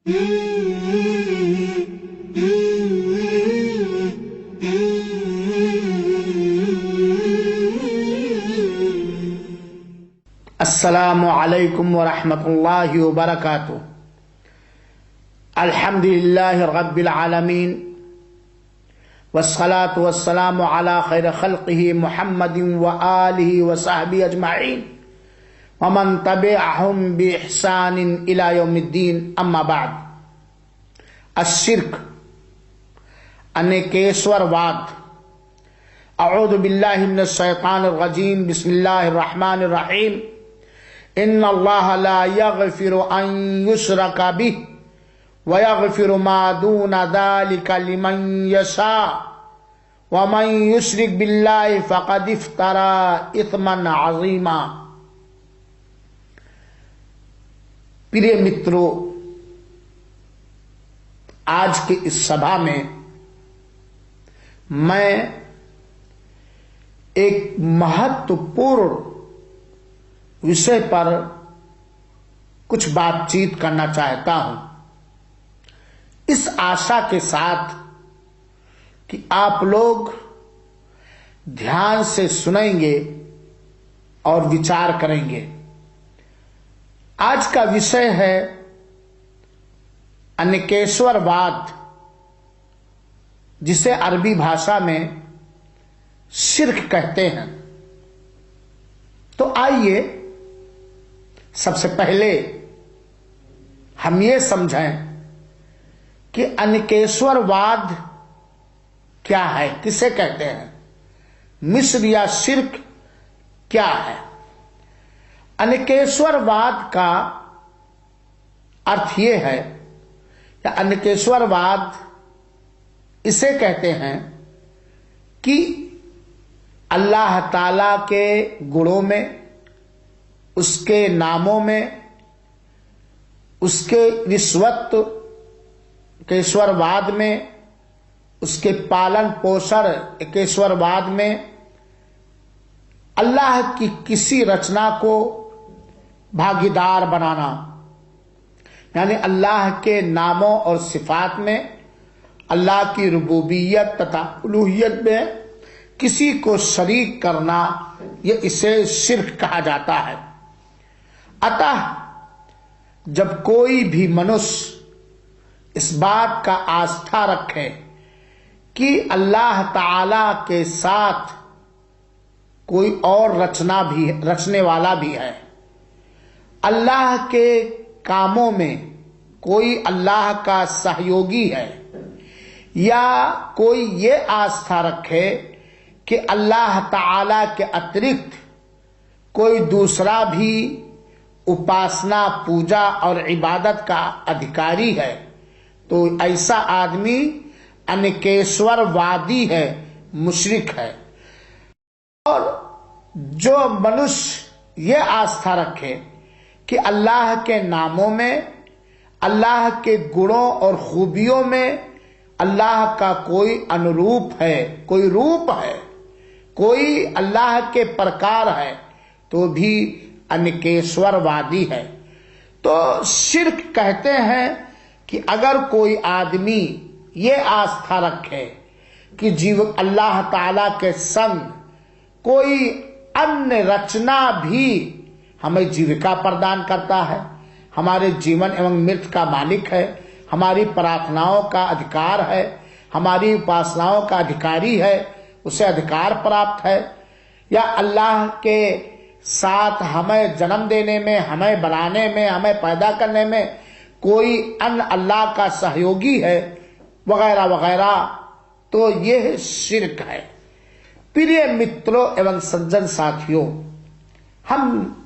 अस्सलामु अलैकुम वरहमतुल्लाहि वबरकातुहू। अल्हम्दुलिल्लाहि रब्बिल आलमीन वस्सलातु वस्सलामु अला खैर खल्क़िही मुहम्मदिन व आलिही व सहबिही अजमाइन व मन तबिअहुम बिइहसानिन इला यौमिद्दीन। अम्मा बाद। अश्शिर्क अनेकेश्वरवाद। अऊज़ु बिल्लाहि मिनश शैतानिर रजीम। बिस्मिल्लाहिर रहमानिर रहीम। इन्नल्लाह ला यग़फ़िरु अन युश्रका बिही व यग़फ़िरु मा दूना ज़ालिका लिमन यशा व मन युश्रिक बिल्लाहि फ़क़द इफ़्तरा इस्मन अज़ीमा। प्रिय मित्रों, आज के इस सभा में मैं एक महत्वपूर्ण विषय पर कुछ बातचीत करना चाहता हूं, इस आशा के साथ कि आप लोग ध्यान से सुनेंगे और विचार करेंगे। आज का विषय है अनेकेश्वरवाद, जिसे अरबी भाषा में शिर्क कहते हैं। तो आइए सबसे पहले हम ये समझें कि अनेकेश्वरवाद क्या है, किसे कहते हैं, मिस्र या शिर्क क्या है। अनेकेश्वरवाद का अर्थ ये है, या अनेकेश्वरवाद इसे कहते हैं कि अल्लाह ताला के गुणों में, उसके नामों में, उसके विश्वत्व के ईश्वरवाद में, उसके पालन पोषण के ईश्वरवाद में, अल्लाह की किसी रचना को भागीदार बनाना, यानी अल्लाह के नामों और सिफात में, अल्लाह की रुबूबियत तथा उलूहियत में किसी को शरीक करना, ये इसे शिर्क कहा जाता है। अतः जब कोई भी मनुष्य इस बात का आस्था रखे कि अल्लाह ताला के साथ कोई और रचने वाला भी है, अल्लाह के कामों में कोई अल्लाह का सहयोगी है, या कोई ये आस्था रखे कि अल्लाह ताला के अतिरिक्त कोई दूसरा भी उपासना, पूजा और इबादत का अधिकारी है, तो ऐसा आदमी अनेकेश्वरवादी है, मुशरिक है। और जो मनुष्य ये आस्था रखे कि अल्लाह के नामों में, अल्लाह के गुणों और खूबियों में अल्लाह का कोई अनुरूप है, कोई रूप है, कोई अल्लाह के प्रकार है, तो भी अनेकेश्वरवादी है। तो शिर्क कहते हैं कि अगर कोई आदमी ये आस्था रखे कि जीव अल्लाह ताला के संग कोई अन्य रचना भी हमें जीविका प्रदान करता है, हमारे जीवन एवं मृत्यु का मालिक है, हमारी प्रार्थनाओं का अधिकार है, हमारी उपासनाओं का अधिकारी है, उसे अधिकार प्राप्त है, या अल्लाह के साथ हमें जन्म देने में, हमें बनाने में, हमें पैदा करने में कोई अन्य अल्लाह का सहयोगी है, वगैरह वगैरह, तो यह शिर्क है। प्रिय मित्रों एवं सज्जन साथियों, हम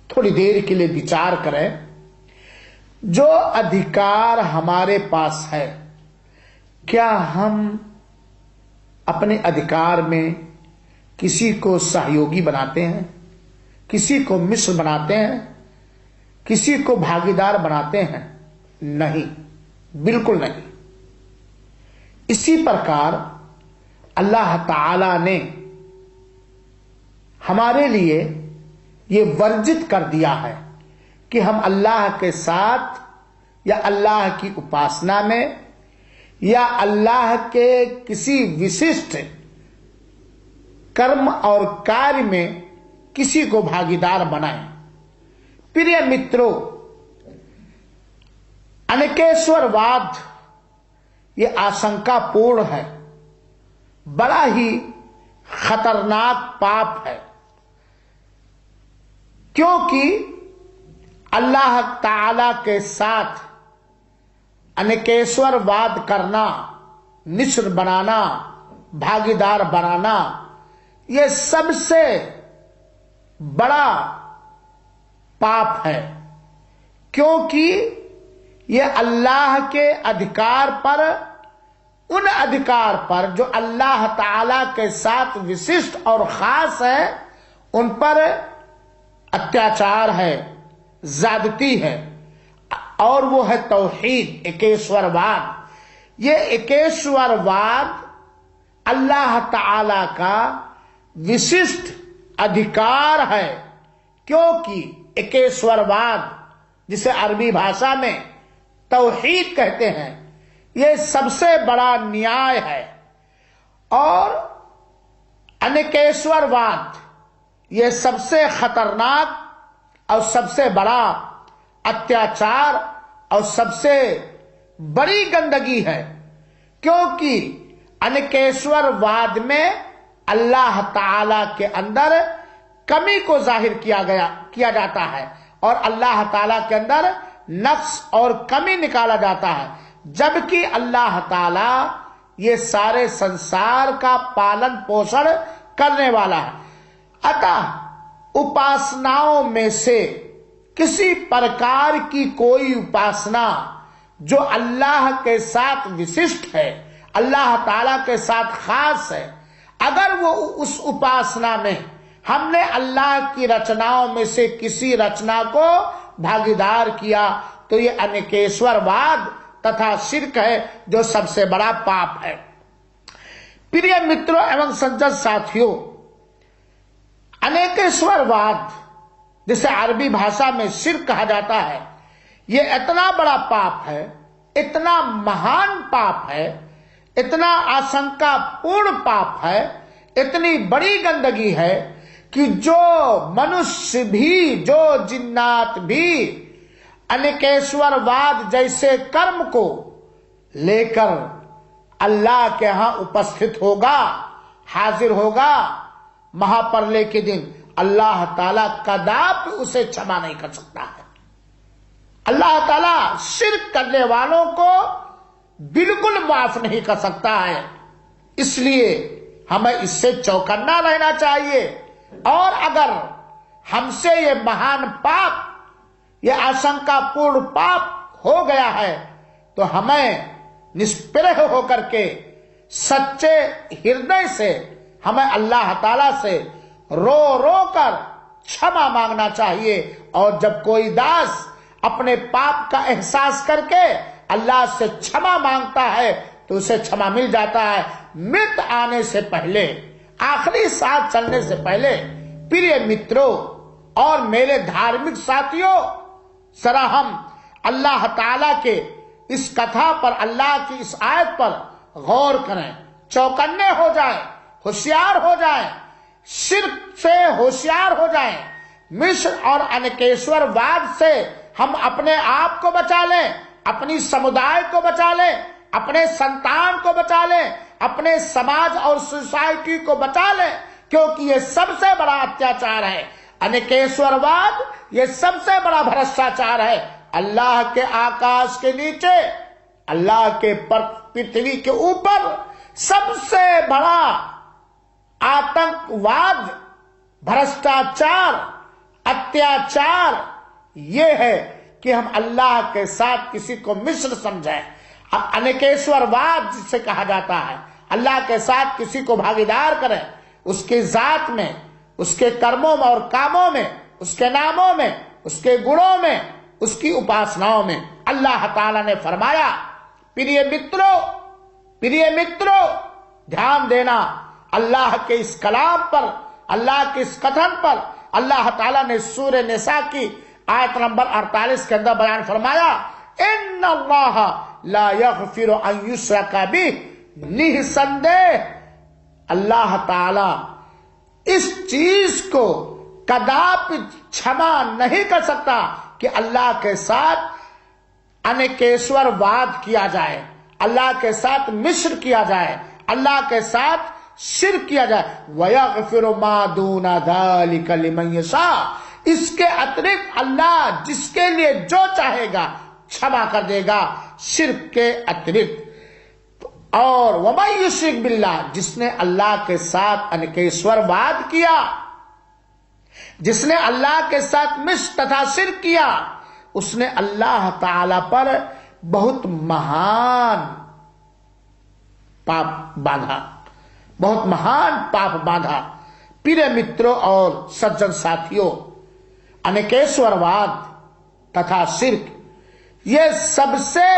थोड़ी देर के लिए विचार करें। जो अधिकार हमारे पास है, क्या हम अपने अधिकार में किसी को सहयोगी बनाते हैं, किसी को मित्र बनाते हैं, किसी को भागीदार बनाते हैं? नहीं, बिल्कुल नहीं। इसी प्रकार अल्लाह ताला ने हमारे लिए ये वर्जित कर दिया है कि हम अल्लाह के साथ या अल्लाह की उपासना में या अल्लाह के किसी विशिष्ट कर्म और कार्य में किसी को भागीदार बनाएं। प्रिय मित्रों, अनेकेश्वरवाद ये आशंकापूर्ण है, बड़ा ही खतरनाक पाप है, क्योंकि अल्लाह ताला के साथ अनेकेश्वरवाद करना, मिश्र बनाना, भागीदार बनाना, ये सबसे बड़ा पाप है, क्योंकि ये अल्लाह के अधिकार पर, उन अधिकार पर जो अल्लाह ताला के साथ विशिष्ट और खास है, उन पर अत्याचार है, ज्यादती है, और वो है तौहीद, एकेश्वरवाद। ये एकेश्वरवाद अल्लाह ताला का विशिष्ट अधिकार है, क्योंकि एकेश्वरवाद, जिसे अरबी भाषा में तौहीद कहते हैं, ये सबसे बड़ा न्याय है। और अनेकेश्वरवाद ये सबसे खतरनाक और सबसे बड़ा अत्याचार और सबसे बड़ी गंदगी है, क्योंकि अनेकेश्वरवाद में अल्लाह ताला के अंदर कमी को जाहिर किया जाता है, और अल्लाह ताला के अंदर नक्स और कमी निकाला जाता है, जबकि अल्लाह ताला ये सारे संसार का पालन पोषण करने वाला है। अतः उपासनाओं में से किसी प्रकार की कोई उपासना जो अल्लाह के साथ विशिष्ट है, अल्लाह ताला के साथ खास है, अगर वो उस उपासना में हमने अल्लाह की रचनाओं में से किसी रचना को भागीदार किया, तो ये अनेकेश्वरवाद तथा शिर्क है, जो सबसे बड़ा पाप है। प्रिय मित्रों एवं सज्जन साथियों, अनेकेश्वरवाद, जिसे अरबी भाषा में शिर्क कहा जाता है, ये इतना बड़ा पाप है, इतना महान पाप है, इतना आशंकापूर्ण पाप है, इतनी बड़ी गंदगी है कि जो मनुष्य भी, जो जिन्नात भी अनेकेश्वरवाद जैसे कर्म को लेकर अल्लाह के यहां उपस्थित होगा, हाजिर होगा, महाप्रलय के दिन अल्लाह ताला कदापि उसे क्षमा नहीं कर सकता है। अल्लाह ताला शिर्क करने वालों को बिल्कुल माफ नहीं कर सकता है। इसलिए हमें इससे चौकन्ना रहना चाहिए, और अगर हमसे ये महान पाप, ये आशंकापूर्ण पाप हो गया है, तो हमें निष्प्रह होकर के सच्चे हृदय से हमें अल्लाह ताला से रो रो कर क्षमा मांगना चाहिए। और जब कोई दास अपने पाप का एहसास करके अल्लाह से क्षमा मांगता है, तो उसे क्षमा मिल जाता है। मृत आने से पहले, आखिरी सांस चलने से पहले, प्रिय मित्रों और मेरे धार्मिक साथियों, जरा हम अल्लाह ताला के इस कथा पर, अल्लाह की इस आयत पर गौर करें, चौकन्ने हो जाएं, होशियार हो जाएं, शिर्क से होशियार हो जाएं, मिश्र और अनेकेश्वरवाद से हम अपने आप को बचा लें, अपनी समुदाय को बचा लें, अपने संतान को बचा लें, अपने समाज और सोसाइटी को बचा लें, क्योंकि ये सबसे बड़ा अत्याचार है। अनेकेश्वरवाद ये सबसे बड़ा भ्रष्टाचार है। अल्लाह के आकाश के नीचे, अल्लाह के पृथ्वी के ऊपर सबसे बड़ा आतंकवाद, भ्रष्टाचार, अत्याचार ये है कि हम अल्लाह के साथ किसी को मिश्र समझें। अनेकेश्वरवाद जिसे कहा जाता है, अल्लाह के साथ किसी को भागीदार करें, उसकी जात में, उसके कर्मों में और कामों में, उसके नामों में, उसके गुणों में, उसकी उपासनाओं में। अल्लाह ताला ने फरमाया, प्रिय मित्रों ध्यान देना, अल्लाह के इस कलाम पर, अल्लाह के इस कथन पर अल्लाह ताला ने सूरह निसा की आयत नंबर 48 के अंदर बयान फरमाया, इन्नल्लाह ला यग़फिरु अन युश्रका बिही, निसंदेह अल्लाह ताला इस चीज को कदापि क्षमा नहीं कर सकता कि अल्लाह के साथ अनेकेश्वरवाद किया जाए, अल्लाह के साथ मिश्र किया जाए, अल्लाह के साथ शिर्क किया जाए। वयग़फिरु मा दूना ज़ालिका लिमन यशा, इसके अतिरिक्त अल्लाह जिसके लिए जो चाहेगा क्षमा कर देगा शिर्क के अतिरिक्त। और वमन युश्रिक बिल्लाह, जिसने अल्लाह के साथ अनेकेश्वरवाद किया, जिसने अल्लाह के साथ मिश्र तथा शिर्क किया, उसने अल्लाह ताला पर बहुत महान पाप बांधा, बहुत महान पाप बांधा। प्रिय मित्रों और सज्जन साथियों, अनेकेश्वरवाद तथा शिर्क ये सबसे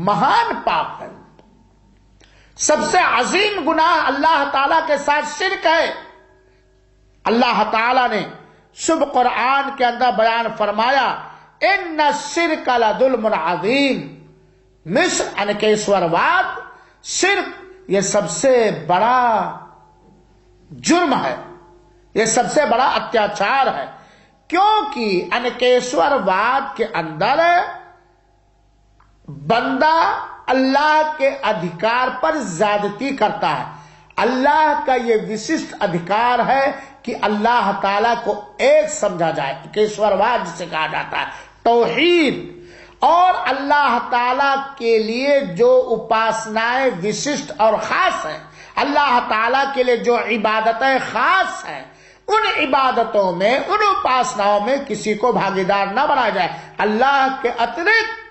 महान पाप है, सबसे अजीम गुनाह अल्लाह ताला के साथ शिर्क है। अल्लाह ताला ने शुभ कुरान के अंदर बयान फरमाया, इन्ना शिर्क लज़ुल्मुन अज़ीम, मिश्र अनेकेश्वरवाद शिर्क ये सबसे बड़ा जुर्म है, ये सबसे बड़ा अत्याचार है। क्योंकि अनेकेश्वरवाद के अंदर बंदा अल्लाह के अधिकार पर ज्यादती करता है। अल्लाह का ये विशिष्ट अधिकार है कि अल्लाह ताला को एक समझा जाए, अनेकेश्वरवाद जिसे कहा जाता है, तौहीद। और अल्लाह ताला के लिए जो उपासनाएं विशिष्ट और खास हैं, अल्लाह ताला के लिए जो इबादतें खास हैं, उन इबादतों में, उन उपासनाओं में किसी को भागीदार न बनाया जाए। अल्लाह के अतिरिक्त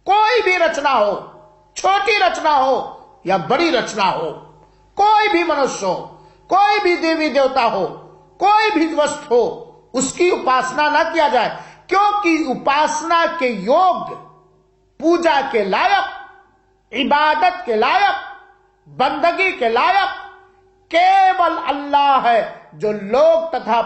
कोई भी रचना हो, छोटी रचना हो या बड़ी रचना हो, कोई भी मनुष्य हो, कोई भी देवी देवता हो, कोई भी वस्तु हो, उसकी उपासना न किया जाए। क्योंकि उपासना के योग्य, पूजा के लायक, इबादत के लायक, बंदगी के लायक केवल अल्लाह है, जो लोक तथा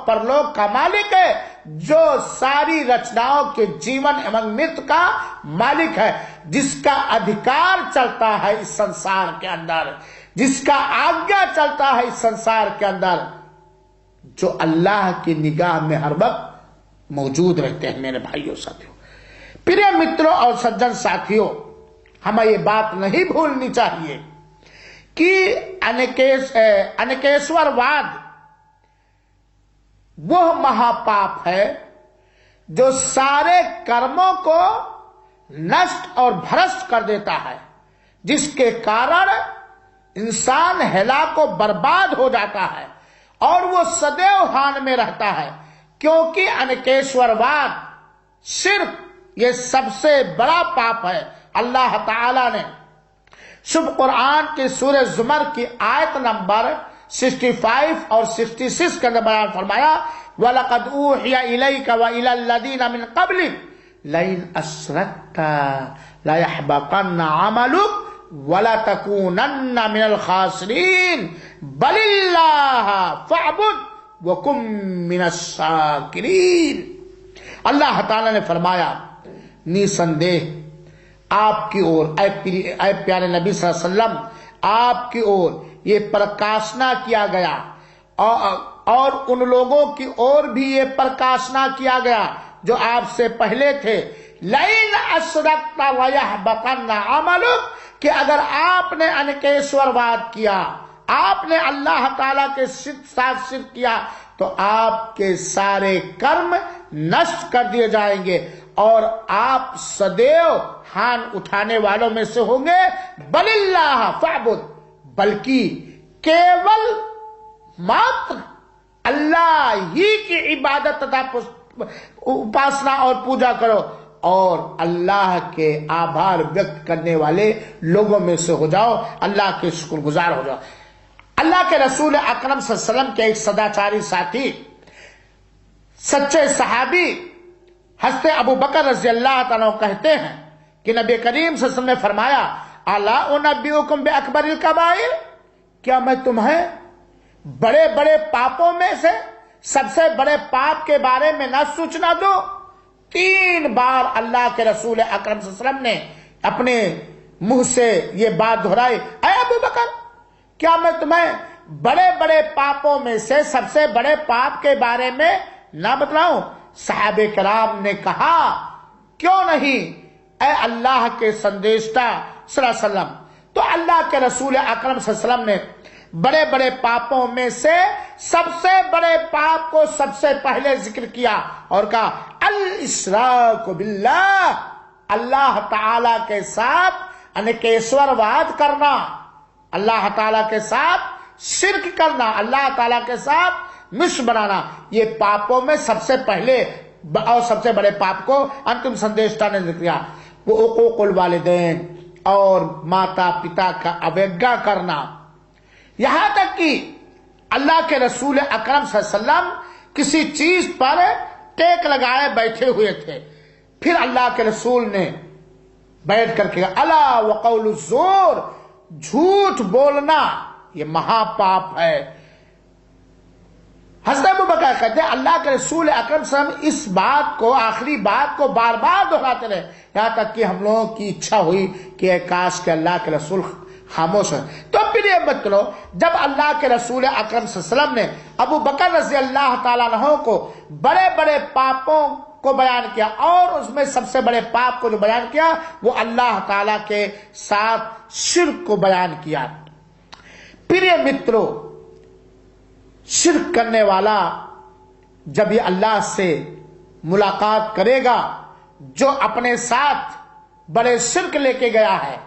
परलोक का मालिक है, जो सारी रचनाओं के जीवन एवं मृत्यु का मालिक है, जिसका अधिकार चलता है इस संसार के अंदर, जिसका आज्ञा चलता है इस संसार के अंदर, जो अल्लाह की निगाह में हर वक्त मौजूद रहते हैं। मेरे भाइयों साथियों, प्रिय मित्रों और सज्जन साथियों, हमें ये बात नहीं भूलनी चाहिए कि अनेकेश्वरवाद वह महापाप है जो सारे कर्मों को नष्ट और भ्रष्ट कर देता है, जिसके कारण इंसान हेलाको बर्बाद हो जाता है और वो सदैव हानि में रहता है। क्योंकि अनेकेश्वरवाद शिर्क ये सबसे बड़ा पाप है। अल्लाह ताला ने शुभ कुरान के सूरह जुमर की आयत नंबर 65 और 66 के अंदर बयान फरमाया, वलक़द ऊहिया इलैका व इलल लज़ीना मिन क़ब्लिक लइन अशरकता लयहबतन्ना अमलुक वला तकूनन्ना मिनल खासिरीन बलिल्लाह फअबुद वकुम मिनश शाकिरीन। अल्लाह ताला ने फरमाया, निसंदेह आपकी ओर ऐ प्यारे नबी सल्लल्लाहु अलैहि वसल्लम, आपकी ओर ये प्रकाशना किया गया और उन लोगों की ओर भी ये प्रकाशना किया गया जो आपसे पहले थे। लइन अशरकता वयहबतन्ना अमलुक, कि अगर आपने अनेकेश्वरवाद किया, आपने अल्लाह ताला के साथ शिर्क किया, तो आपके सारे कर्म नष्ट कर दिए जाएंगे और आप सदैव हान उठाने वालों में से होंगे। बलिल्लाह फअबुद, बल्कि केवल मात्र अल्लाह ही की इबादत तथा उपासना और पूजा करो और अल्लाह के आभार व्यक्त करने वाले लोगों में से हो जाओ, अल्लाह के शुक्रगुजार हो जाओ। अल्लाह के रसूल अकरम सल्लल्लाहु अलैहि वसल्लम के एक सदाचारी साथी, सच्चे सहाबी हज़रत अबू बकर रज़ी अल्लाह तआला कहते हैं कि नबी करीम सल्लल्लाहु अलैहि वसल्लम ने फरमाया, अला उनब्बिउकुम बिअकबरिल कबाइर, क्या मैं तुम्हें बड़े बड़े पापों में से सबसे बड़े पाप के बारे में न सूचना दूं? 3 बार अल्लाह के रसूल अकरम सल्लल्लाहु अलैहि वसल्लम ने अपने मुंह से ये बात दोहराई, ऐ अबू बकर, क्या मैं तुम्हें बड़े बड़े पापों में से सबसे बड़े पाप के बारे में ना बतलाऊं? साहबे कराम ने कहा, क्यों नहीं ऐ अल्लाह के संदेशता सल्लल्लाहु अलैहि वसल्लम। तो अल्लाह के रसूल अकरम सल्लल्लाहु अलैहि वसल्लम ने बड़े बड़े पापों में से सबसे बड़े पाप को सबसे पहले जिक्र किया और कहा, अल इशराक बिल्लाह, अल्लाह ताला के साथ अनेकेश्वरवाद करना, अल्लाह ताला के साथ शिर्क करना, अल्लाह ताला के साथ मिश्र बनाना, ये पापों में सबसे पहले और सबसे बड़े पाप को अंतिम संदेशता ने जिक्र किया। वो उकूकुल वालिदैन और माता पिता का अवज्ञा करना, यहां तक कि अल्लाह के रसूल अकरम सल्लल्लाहु अलैहि वसल्लम किसी चीज पर टेक लगाए बैठे हुए थे, फिर अल्लाह के रसूल ने बैठ करके अला वक़ौलु ज़ूर, झूठ बोलना ये महापाप है। हज़रत अबू बकर कहते हैं अल्लाह के रसूल अकरम सल्लल्लाहु अलैहि वसल्लम इस बात को, आखिरी बात को बार बार दोहराते रहे, यहां तक कि हम लोगों की इच्छा हुई कि काश के अल्लाह के रसूल खामोश है। तो फिर ये मतलब जब अल्लाह के रसूल अकरम सल्लल्लाहु अलैहि वसल्लम ने अबू बकर रज़ी अल्लाह ताला अन्हु को बड़े बड़े पापों को बयान किया और उसमें सबसे बड़े पाप को जो बयान किया वो अल्लाह ताला के साथ शिर्क को बयान किया। प्रिय मित्रों, शिर्क करने वाला जब ये अल्लाह से मुलाकात करेगा, जो अपने साथ बड़े शिर्क लेके गया है,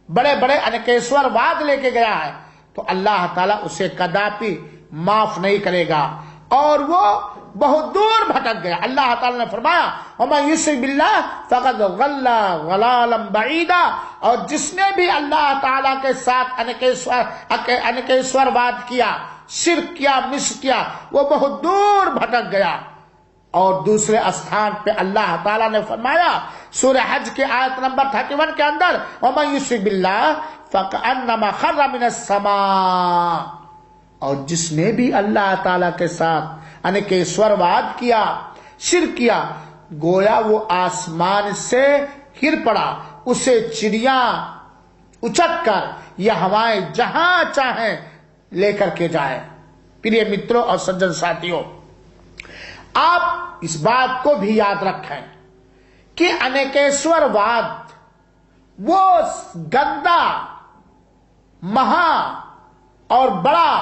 बड़े बड़े अनेकेश्वरवाद लेके गया है, तो अल्लाह ताला उसे कदापि माफ नहीं करेगा और वो बहुत दूर भटक गया। अल्लाह ताला ने फरमाया, वमन युश्रिक बिल्लाह फक़द ज़ल्ला ज़लालन बईदा, और जिसने भी अल्लाह ताला के साथ अनेकेश्वरवाद किया, शिर्क किया, मिश्र किया, वो बहुत दूर भटक गया। और दूसरे स्थान पे अल्लाह ताला ने फरमाया सूरह हज के आयत नंबर 31 के अंदर, वमन युश्रिक बिल्लाह फकअन्नमा खर्रा मिनस समा, और जिसने भी अल्लाह ताला के साथ अनेकेश्वरवाद किया, शिर्क किया, गोया वो आसमान से गिर पड़ा, उसे चिड़िया उचक कर या हवाएं जहां चाहे लेकर के जाए। प्रिय मित्रों और सज्जन साथियों, आप इस बात को भी याद रखें कि अनेकेश्वरवाद वो गंदा, महा और बड़ा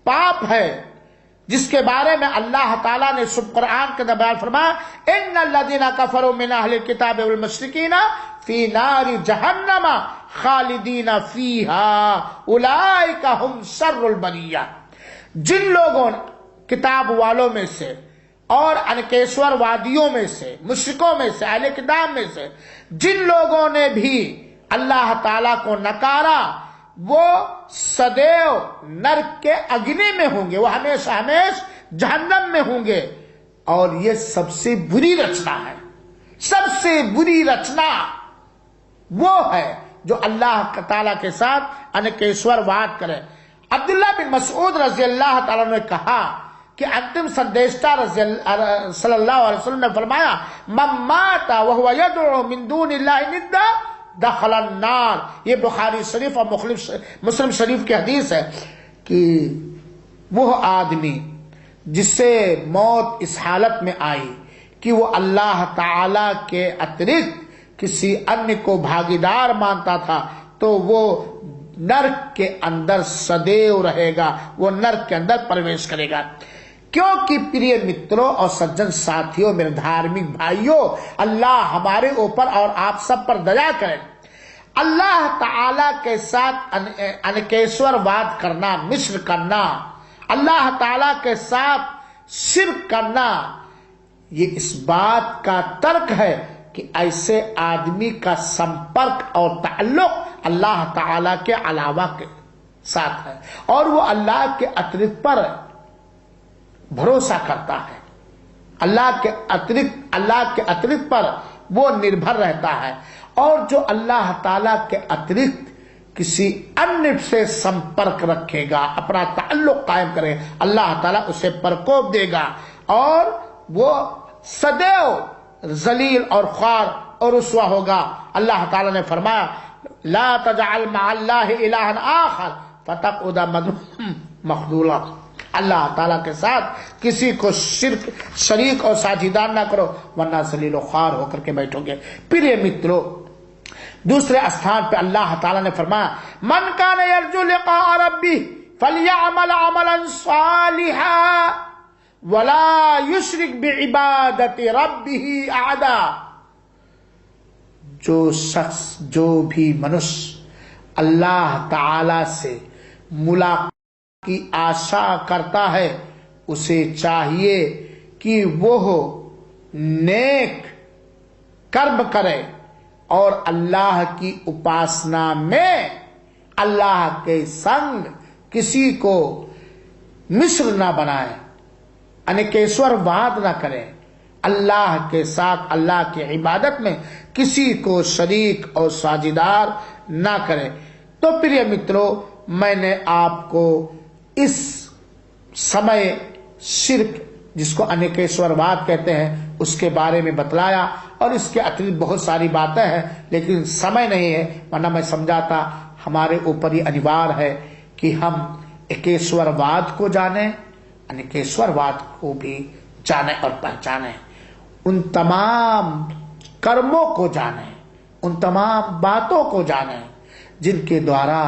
पाप है जिसके बारे में अल्लाह ताला ने शुभ कुरान के अंदर बयान फरमाया, इन्नल्लज़ीना कफरू मिन अहलिल किताबि वल मुश्रिकीना फी नारि जहन्नम खालिदीना फीहा उलाइका हुम शर्रुल बरिया। जिन लोगों, किताब वालों में से और अनेकेश्वरवादियों में से, मुश्रिकों में से, अहले किताब में से जिन लोगों ने भी अल्लाह ताला को नकारा, वो सदैव नरक के अग्नि में होंगे, वो हमेशा हमेशा जहन्नम में होंगे। और ये सबसे बुरी रचना है, सबसे बुरी रचना वो है जो अल्लाह ताला के साथ अनेकेश्वरवाद करे। अब्दुल्लाह बिन मसऊद रज़ी अल्लाह ताला ने कहा कि अंतिम संदेशता सल्लल्लाहु अलैहि वसल्लम ने फरमाया, मन माता व हुवा यदउ मिन दूनिल्लाहि निद्दा दखलन नार। ये बुखारी शरीफ और मुस्लिम शरीफ की हदीस है कि वो आदमी जिससे मौत इस हालत में आई कि वो अल्लाह ताला के अतिरिक्त किसी अन्य को भागीदार मानता था, तो वो नरक के अंदर सदैव रहेगा, वो नरक के अंदर प्रवेश करेगा। क्योंकि प्रिय मित्रों और सज्जन साथियों, मेरे धार्मिक भाइयों, अल्लाह हमारे ऊपर और आप सब पर दया करें। अल्लाह ताला के साथ अनेकेश्वरवाद करना, मिश्र करना, अल्लाह ताला के साथ शिर्क करना, ये इस बात का तर्क है कि ऐसे आदमी का संपर्क और ताल्लुक अल्लाह ताला के अलावा के साथ है और वो अल्लाह के अतिरिक्त पर भरोसा करता है, अल्लाह के अतिरिक्त पर वो निर्भर रहता है। और जो अल्लाह ताला के अतिरिक्त किसी अन्य से संपर्क रखेगा, अपना ताल्लुक कायम करे, अल्लाह ताला उसे प्रकोप देगा और वो सदैव जलील और ख्वार और रुस्वा होगा। अल्लाह ताला ने फरमाया ला तजअल मअल्लाहि इलाहन आखर फतक़उद मज़मूमन मख़ज़ूला। अल्लाह ताला के साथ किसी को शिर्क शरीक और साझीदार ना करो वरना जलील और ख्वार होकर के बैठोगे। प्रिय मित्रों, दूसरे स्थान पे अल्लाह ताला ने फरमाया मन कान यरजू लिक़ा रब्बी फलयअमल अमलन सालिहा वला युशरिक बिइबादति रब्बिही अहदा। जो शख्स, जो भी मनुष्य अल्लाह ताला से मुलाकात की आशा करता है उसे चाहिए कि वह नेक कर्म करे और अल्लाह की उपासना में अल्लाह के संग किसी को मिस्र ना बनाए, अनेकेश्वरवाद ना करें, अल्लाह के साथ अल्लाह की इबादत में किसी को शरीक और साझीदार ना करें। तो प्रिय मित्रों, मैंने आपको इस समय शिर्क, जिसको अनेकेश्वरवाद कहते हैं, उसके बारे में बतलाया और इसके अतिरिक्त बहुत सारी बातें हैं, लेकिन समय नहीं है, वरना मैं समझाता। हमारे ऊपर ही अनिवार्य है कि हम एकेश्वरवाद को जाने, अनेकेश्वरवाद को भी जाने और पहचाने, उन तमाम कर्मों को जाने, उन तमाम बातों को जाने जिनके द्वारा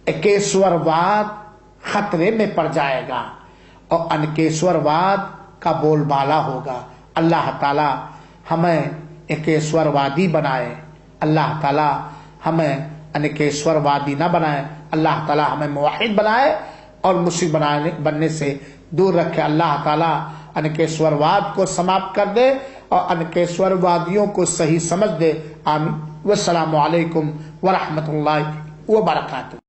एकेश्वरवाद खतरे में पड़ जाएगा और अनेकेश्वरवाद का बोलबाला होगा। अल्लाह ताला हमें एकेश्वरवादी बनाए, अल्लाह ताला हमें अनेकेश्वरवादी न बनाए, अल्लाह ताला हमें मुवाहिद बनाए और मुश्रिक बनने से दूर रखे। अल्लाह ताला अनेकेश्वरवाद को समाप्त कर दे और अनेकेश्वरवादियों को सही समझ दे। आमीन। वस्सलामु अलैकुम व रहमतुल्लाहि व बरकातुहू।